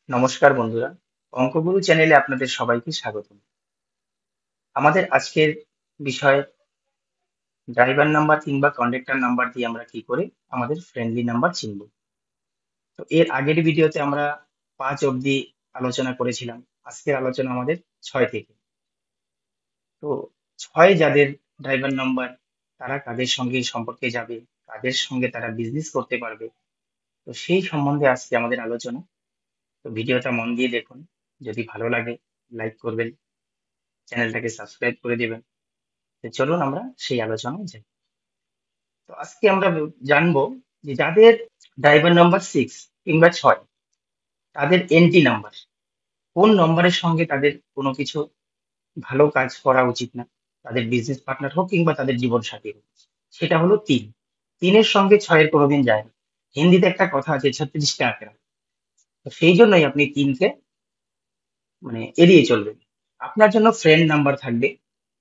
নমস্কার বন্ধুরা, অঙ্কগুরু চ্যানেলে আপনাদের সবাইকে স্বাগত। আমাদের আজকের বিষয় ড্রাইভার নাম্বার কিংবা কন্ডাক্টর নাম্বার দিয়ে আমরা কি করে আমাদের ফ্রেন্ডলি নাম্বার চিনব। তো এর আগের ভিডিওতে আমরা 5 অবধি আলোচনা করেছিলাম। আজকের আলোচনা আমাদের 6 থেকে। তো 6 যাদের ড্রাইভার নাম্বার, তারা কাদের সঙ্গে সম্পর্কে যাবে, কাদের সঙ্গে তারা বিজনেস করতে পারবে, তো সেই সম্বন্ধে আজকে আমাদের আলোচনা। তো ভিডিওটা মন দিয়ে দেখুন। যদি ভালো লাগে লাইক করবেন, চ্যানেলটাকে সাবস্ক্রাইব করে দেবেন। তো চলুন আমরা সেই আলোচনায় যাই। তো আজকে আমরা জানবো যে যাদের ড্রাইভার নাম্বার 6 কিংবা 6, তাদের এন্ট্রি নাম্বার, কোন নম্বরের সঙ্গে তাদের কোনো কিছু ভালো কাজ করা উচিত না, তাদের বিজনেস পার্টনার হোক কিংবা তাদের জীবন সাথী হোক, সেটা হলো 3। 3-এর সঙ্গে 6-এর কোনোদিন যায় না। হিন্দিতে একটা কথা আছে 36 কা আঁকড়া। তো সেই জন্যই আপনি 3-কে এড়িয়ে চলবেন। আপনার জন্য ফ্রেন্ড নাম্বার থাকবে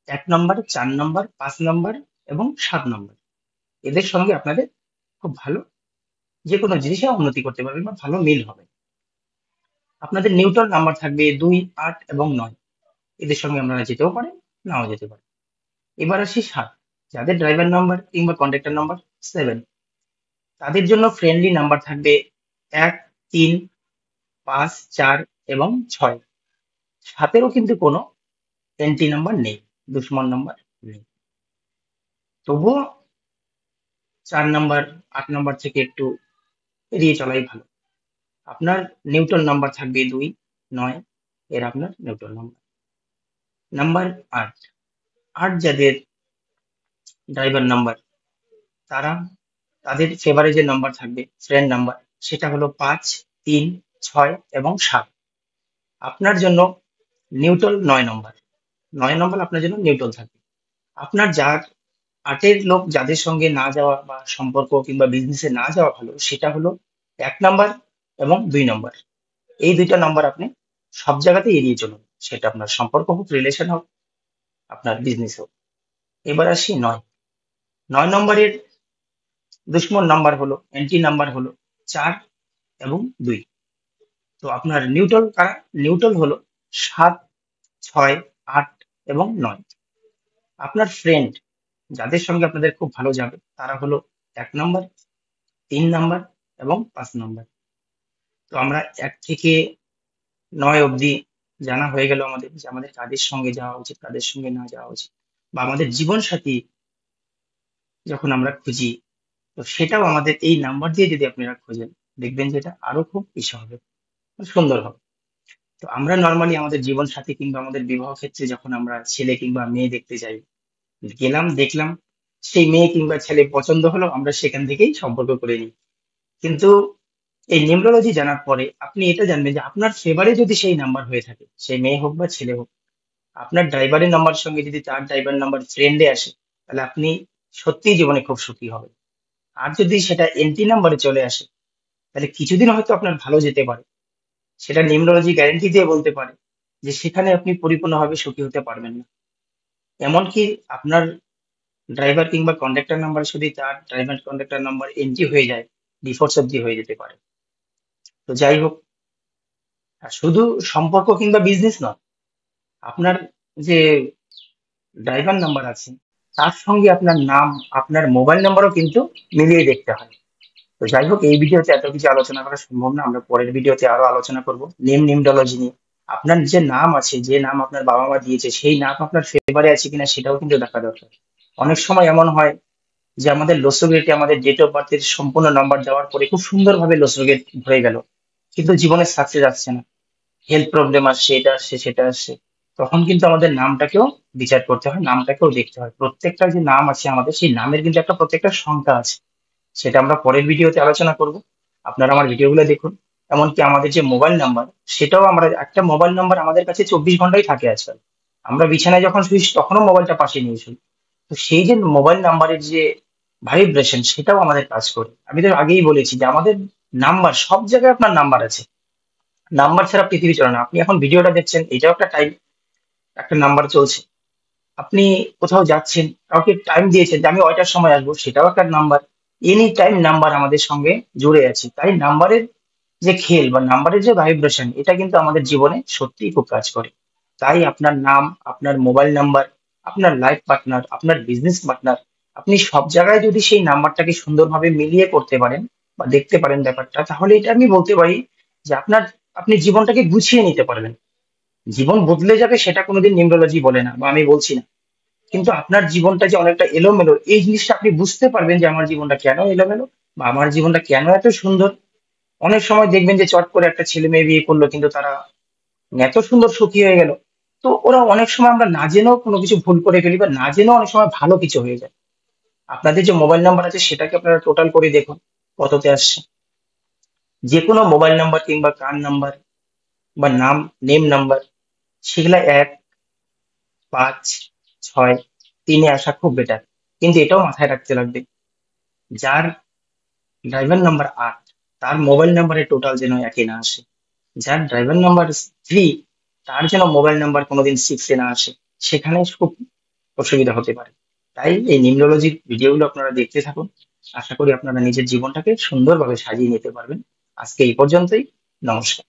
1 নম্বর, 4 নম্বর, 5 নম্বর এবং 7 নম্বর। এদের সঙ্গে আপনাদের খুব ভালো যে কোনো জিনিসে উন্নতি করতে পারবেন বা ভালো মিল হবে। আপনাদের নিউট্রাল নাম্বার থাকবে 2, 8 এবং 9। এদের সঙ্গে আপনারা যেতেও পারেন, নাও যেতে পারেন। এবার আসি 7, যাদের ড্রাইভার নাম্বার কিংবা কন্ডাক্টর নাম্বার 7, তাদের জন্য ফ্রেন্ডলি নাম্বার থাকবে 1, 3, 5, 4 এবং 6। 7-এরও কিন্তু কোনো এন্ট্রি নাম্বার নেই, দুশ্মন নাম্বার নেই। তবুও 4 নাম্বার, 8 নাম্বার থেকে একটু এড়িয়ে চলাই ভালো। আপনার নিউট্রাল নাম্বার থাকবে 2, 9, এর আপনার নিউট্রাল নাম্বার। নাম্বার 8, 8 যাদের ড্রাইভার নাম্বার, তাদের ফেভারে যে নাম্বার থাকবে ফ্রেন্ড নাম্বার, সেটা হলো 5, 3, 6 এবং 7। আপনার জন্য নিউট্রাল 9 নম্বর। 9 নম্বর আপনার জন্য নিউট্রাল থাকবে। আপনার যার 8-এর লোক যাদের সঙ্গে না যাওয়া বা সম্পর্ক কিংবা বিজনেসে না যাওয়া ভালো, সেটা হলো 1 নাম্বার এবং 2 নম্বর। এই দুইটা নাম্বার আপনি সব জায়গাতে এড়িয়ে চলুন, সেটা আপনার সম্পর্ক হোক, রিলেশন হোক, আপনার বিজনেস হোক। এবার আসি 9। 9 নম্বরের দুশ্মন নাম্বার হলো, এন্ট্রি নাম্বার হলো 4 এবং 2। তো আপনার নিউট্রাল কারা? নিউট্রাল হলো 7, 6, 8 এবং 9। আপনার ফ্রেন্ড যাদের সঙ্গে আপনাদের খুব ভালো যাবে, তারা হলো 1 নম্বর, 3 নম্বর এবং 5 নম্বর। তো আমরা 1 থেকে 9 অবধি জানা হয়ে গেল আমাদের, যে আমাদের কাদের সঙ্গে যাওয়া উচিত, কাদের সঙ্গে না যাওয়া উচিত, বা আমাদের জীবন সাথী যখন আমরা খুঁজি, তো সেটাও আমাদের এই নাম্বার দিয়ে যদি আপনারা খোঁজেন, দেখবেন যে এটা আরো খুব ইসে হবে, সুন্দর হবে। তো আমরা নর্মালি আমাদের জীবন সাথী কিংবা আমাদের বিবাহ ক্ষেত্রে যখন আমরা ছেলে কিংবা মেয়ে দেখতে যাই, গেলাম, দেখলাম, সেই মেয়ে কিংবা ছেলে পছন্দ হলো, আমরা সেখান থেকেই সম্পর্ক করে নিই। কিন্তু এই নিউমরোলজি জানার পরে আপনি এটা জানবেন যে আপনার ফেভারে যদি সেই নাম্বার হয়ে থাকে, সেই মেয়ে হোক বা ছেলে হোক, আপনার ড্রাইভারের নাম্বার সঙ্গে যদি তার ড্রাইভার নাম্বার ফ্রেন্ডে আসে, তাহলে আপনি সত্যিই জীবনে খুব সুখী হবেন। আর যদি সেটা এন্ট্রি নাম্বারে চলে আসে, তাহলে কিছুদিন হয়তো আপনার ভালো যেতে পারে, সেটা নিউমরোলজি গ্যারান্টি দিয়ে বলতে পারে যে সেখানে আপনি পরিপূর্ণভাবে সুখী হতে পারবেন না। এমনকি আপনার ড্রাইভার কিংবা কন্ডাক্টর নাম্বার যদি তার ড্রাইভার কন্ডাক্টর নাম্বার এন্ট্রি হয়ে যায়, ডিভোর্স অব্দি হয়ে যেতে পারে। তো যাই হোক, আর শুধু সম্পর্ক কিংবা বিজনেস নয়, আপনার যে ড্রাইভার নাম্বার আছে, তার সঙ্গে আপনার নাম, আপনার মোবাইল নাম্বারও কিন্তু মিলিয়ে দেখতে হয়। তো যাই হোক, এই ভিডিওতে এত কিছু আলোচনা করা সম্ভব না, আমরা পরের ভিডিওতে আরো আলোচনা করব নিউমরোলজি নিয়ে। আপনার যে নাম আছে, যে নাম আপনার বাবা মা দিয়েছে, সেই নাম আপনার ফেভারে আছে কিনা সেটাও কিন্তু দেখা দরকার। অনেক সময় এমন হয় যে আমাদের লসগেটে আমাদের ডেট অফ বার্থের সম্পূর্ণ নাম্বার দেওয়ার পরে খুব সুন্দরভাবে লসগেট ভরে গেল, কিন্তু জীবনে সাকসেস আসছে না, হেলথ প্রবলেম আসছে, এটা আসছে, সেটা আসছে। তখন কিন্তু আমাদের নামটাকেও বিচার করতে হয়, নামটাকেও দেখতে হয়। প্রত্যেকটা যে নাম আছে আমাদের, সেই নামের কিন্তু একটা প্রত্যেকটা সংখ্যা আছে, সেটা আমরা পরের ভিডিওতে আলোচনা করব। আপনারা আমার ভিডিওগুলো দেখুন। এমনকি আমাদের যে মোবাইল নাম্বার, সেটাও আমরা, একটা মোবাইল নাম্বার আমাদের কাছে 24 ঘন্টাই থাকে আজকাল। আমরা বিছানায় যখন শুই তখনও মোবাইলটা পাশে নিয়ে শুই। তো সেই যে মোবাইল নাম্বারের যে ভাইব্রেশন, সেটাও আমাদের কাজ করে। আমি তো আগেই বলেছি যে আমাদের নাম্বার, সব জায়গায় আপনার নাম্বার আছে। নাম্বার ছাড়া পৃথিবী চলে না। আপনি এখন ভিডিওটা দেখছেন, এটাও একটা টাইম, একটা নাম্বার চলছে। আপনি কোথাও যাচ্ছেন, কাউকে টাইম দিয়েছেন যে আমি ওইটার সময় আসবো, সেটাও একটা নাম্বার। এনি টাইম নাম্বার আমাদের সঙ্গে জুড়ে আছে। তাই নাম্বারের যে খেল বা নাম্বারের যে ভাইব্রেশন, এটা কিন্তু আমাদের জীবনে সত্যিই খুব কাজ করে। তাই আপনার নাম, আপনার মোবাইল নাম্বার, আপনার লাইফ পার্টনার, আপনার বিজনেস পার্টনার, আপনি সব জায়গায় যদি সেই নাম্বারটাকে সুন্দরভাবে মিলিয়ে করতে পারেন বা দেখতে পারেন ব্যাপারটা, তাহলে এটা আমি বলতে পারি যে আপনি জীবনটাকে গুছিয়ে নিতে পারবেন। জীবন বদলে যাবে সেটা কোনোদিন নিউমরোলজি বলে না, বা আমি বলছি না। কিন্তু আপনার জীবনটা যে অনেকটা এলোমেলো, এই জিনিসটা আপনি বুঝতে পারবেন যে আমার জীবনটা কেন এলোমেলো বা আমার জীবনটা কেন এত সুন্দর। অনেক সময় দেখবেন যে চট করে একটা ছেলে মেয়ে বিয়ে করলো, কিন্তু তারা এত সুন্দর সুখী হয়ে গেল। তো ওরা অনেক সময় আমরা না জেনেও কোনো কিছু ভুল করে ফেলি, বা না জেনেও অনেক সময় ভালো কিছু হয়ে যায়। আপনাদের যে মোবাইল নাম্বার আছে সেটাকে আপনারা টোটাল করে দেখুন কততে আসছে। যে কোনো মোবাইল নাম্বার কিংবা কার নাম্বার বা নেম নাম্বার, সেগুলা 1, 5, 6, 3-এ আসা খুব বেটার। কিন্তু এটাও মাথায় রাখতে লাগবে, যার ড্রাইভার নাম্বার 8, তার মোবাইল নাম্বারে টোটাল যেন একই না আসে। যার ড্রাইভার নাম্বার 3, তার যেন মোবাইল নাম্বার কোনোদিন 6-এ না আসে। সেখানে খুব অসুবিধা হতে পারে। তাই এই নিউমরোলজির ভিডিওগুলো আপনারা দেখতে থাকুন। আশা করি আপনারা নিজের জীবনটাকে সুন্দরভাবে সাজিয়ে নিতে পারবেন। আজকে এই পর্যন্তই। নমস্কার।